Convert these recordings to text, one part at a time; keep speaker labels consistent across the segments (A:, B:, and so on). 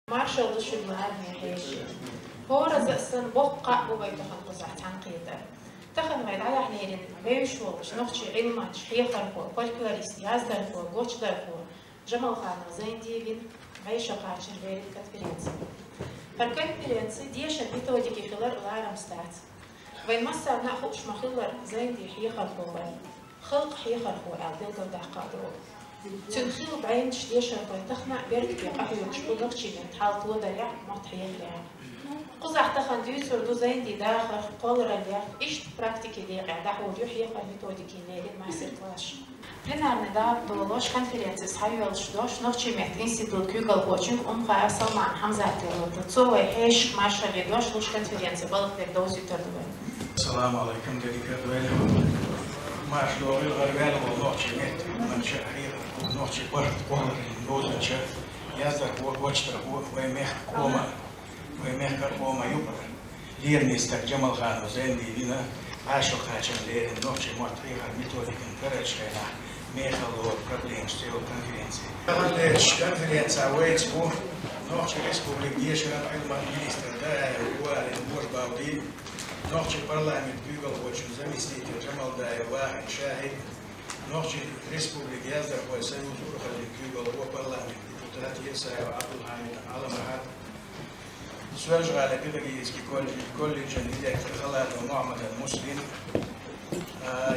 A: Marshall dışıllar nehiş. Hora zıssın boqqa ubaytuhan quzahtan qiyda. Tahan vayd ayahnerin veyuş olmuş, nohçı ilmanç, hiyakar ko, folklorist, yazdar ko, goçlar ko, Jamal Khanov Zayndiyevin Вейша Качер верит конференции. Par конференции дieша методики хилар уларам стац. Вайн масса нахуш махилар زيندي حيخر هو خلق حيخر هو عدل قد قادرو. تنخيل بعين ديشا بيتخنا بيرك بيقعد يكشبو نقشي من حالة وضع مرتحيخ لها. قزح تخن ديوسر دو زيندي داخل قولر الليخ إشت براكتيكي ديقع دحور يحيخر методики نيرين ماستر كلاش. Plenarni dağıt doluş konferences hayolş doş Novçimet Institut Kügal Coaching umqa Salman Hamzatlı'da çoğu heş marşalı doş luş konferensiya balıklar da uzitördü.
B: Assalamu alaikum dedikleri marşlı garvel Novçimet manşahir Novçi part konuların dozunca yazar koçlar ve meh koma yupar. Lirnistak Jamal Khanov Zayndiyevin Aşık Haçanlerin Novçi Motrihar metodikin karışkayla Mehalo проблем с его конференцией. Конференция ВЭЦПУ, Новчи Республик, Ешеран Айлман, министр, да, Уарин, Божбаудин, Новчи парламент, Бюгал, очень заместитель, Джамалдаев, Вахин, Шахид, Новчи Республик, Яздахой, Союз, Урхалин, Бюгал, парламент, депутат Есаева, Абдулхамид, Аламахат, Суэжгали, педагогический колледж, директор Халата, Мухаммад Муслим,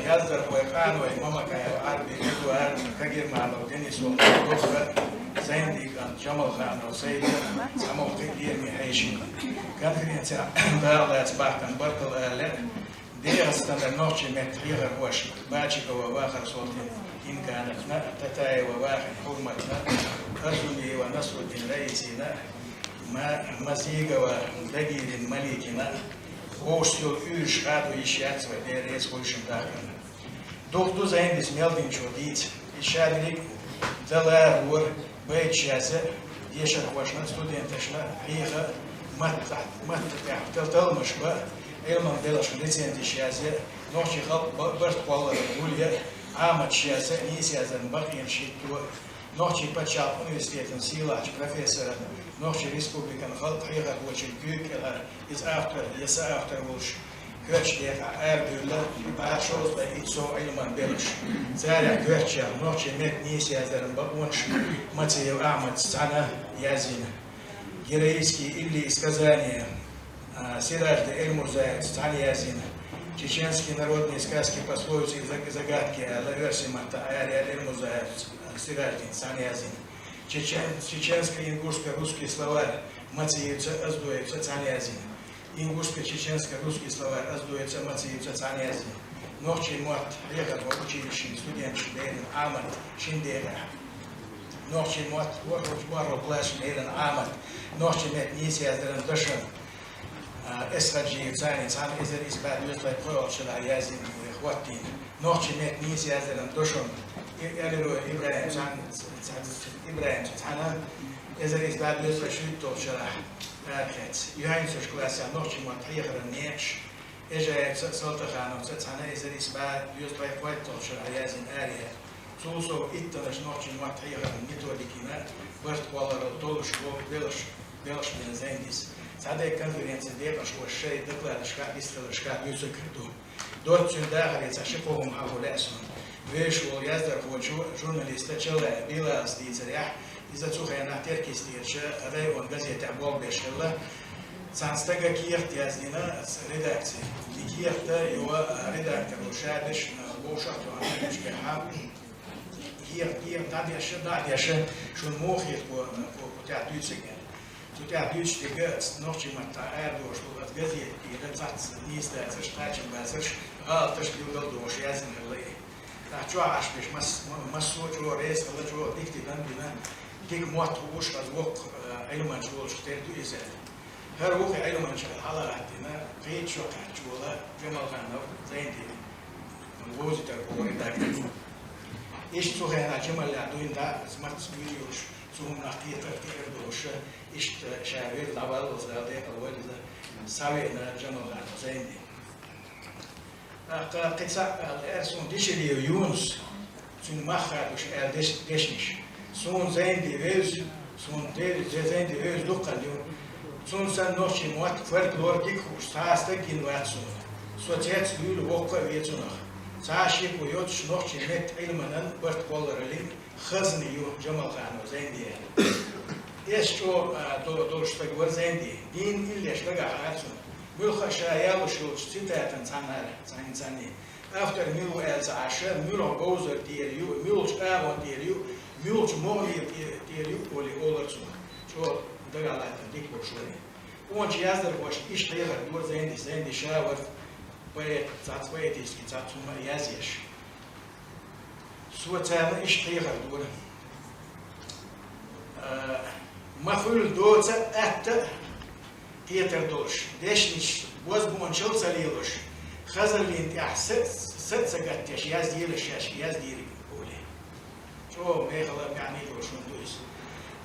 B: Yazdar Boykan ve Mamakaya Arbi Eduard Kagirmanov Denisov Doktor Zayndikan Jamal Khanov Seydi Samovtik Yermi Heşin konferensiya dağılayız baktan barkıl ağlar Diyastanda Novçi Metriğer Boş Bachikova Vahar Sultan İmkanatna Tatayeva Vahar Hurmatna Arzuliyeva Nasruddin Reisina Mazigova Dagirin Malikina Oostjul Uurs gaat door je schat, waar de reis voor je dag kan. Doch du zijn dus melding zo dit. Ik schadelijk de laar voor bij het schazen. Die schak was na studenten schna. Hier mat tel mashba. Helemaal belash licentie schazen. Nog je gaat best kwaller boelje. Amat schazen. Niet schazen bakien shit toe. Nog je patchap universiteit en silach professor. Nog je Republikan halk hier wordt je keuken is after was kutch der Erdölle baashos bij iets zo helemaal belgisch. Zara kutch ja nog je met niet jazen bakons Matthew Ahmed Sana Yazin. Героические или сказания Сираж де Эль-Мурзаев Sana Yazin. Чеченские народные сказки, пословицы и загадки Лаверси Марта Эль-Мурзаев Сираж де Sana Yazin. Чеченско-ингушско-русский словарь Мациевца Аздуевца Цанязин. Ингушско-чеченско-русский словарь Аздуевца Мациевца Цанязин. Нохчи Мот Регат в училище студент Шдейрин Амат Шиндера. Нохчи Мот Вору Плаш Шдейрин Амат. Нохчи Мет Нисиаздерин Дышин. Эсхаджиев Цанин Цан Изер Избад Юзлай Пролшина Язин Хваттин. Нохчи Мет Нисиаздерин Дышин. İbrahim Sana ezeriz daha bir sürü topçular erket. Yuhannes klasa nohçi matayıkların neş. Ece saltahanım sana ezeriz daha bir sürü topçular yazın eriye. Soğusu ittanış nohçi matayıkların metodikine vart kuaları doluş belış benzeğiniz. Sadece konferansı depaş o şey deklarışka istilışka yüzükürdü. 4 sündahar yetişip oğum havulasun. Вышел яздер журналиста Челая Била Стицаря из-за цуха на терке стирча район газеты Болбешела Санстага Кирт язнина с редакцией. И Кирта его редактор Ушадыш Бошату Анушкаха Кирт Дадяша шун мохит по театрюциген. Zu teatrüchtige Nochchimata Erdos volt газет и рецепт не издается штачем базыш алтыш билдал дош язнилы. Чуаш биш массу чуа рейс кала чуа дикти дандина дик муат уш азвок айлман чуа штерту изе. Her вух айлман чуа халатина пейт чуа чуа Jamal Khanov Zayndiyevin возитер по редактору. Иш цухена Jamal Yaduinda смарт видеош цум нахтиетер дош иш шавер давал здаде калвода савена Jamal Khanov Zayndiyevin. قصة الأرسون ديشلي يونس سون مخرج الدشنش سون زين ديفيز Son desenho de hoje do calhão. Son san noch im Ort folklor gikus, taasta ginvatsun. Societs lulu wokka vietsunach. Sashi kuyot noch net ilmanan bart kollerlin khazni yu Jamal Khan zendi. Esko do shtagwar zendi. Din ille shtaga hatsun. Mul khashayal shul citatan sanar zani. After mul els asha mul gozer dir yu mul shtavan dir yu mul chmoni dir yu oli olersun. Čo dagalaten dik boshleri. Onde yazdır boş iş tayar dur zendi şavar ve zatsvayetiski zatsuma yazış. Suatana iş tayar dur. Maful doza atta tiyatr doş. Deşniş boz bu mançol saliloş. Hazırlığın ahset satsagat yaz diyeliş yaz diyeli öyle. Çok meyhala yani doşun doyuz.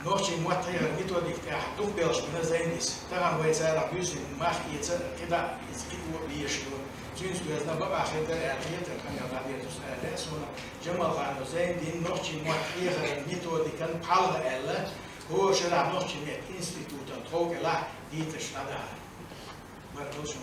B: Nog in wat hij niet wat ik toch wel eens met zijn is. Daar gaan wij zijn op huis in mag iets gedaan iets goed weer doen. Sinds we dat bij achter de realiteit kan je dat weer dus les zo. Jamal gaan zijn die nog in wat hier niet wat ik kan halen elle. Hoe ze daar nog in het instituut en trokken la die te staan. Maar dat is een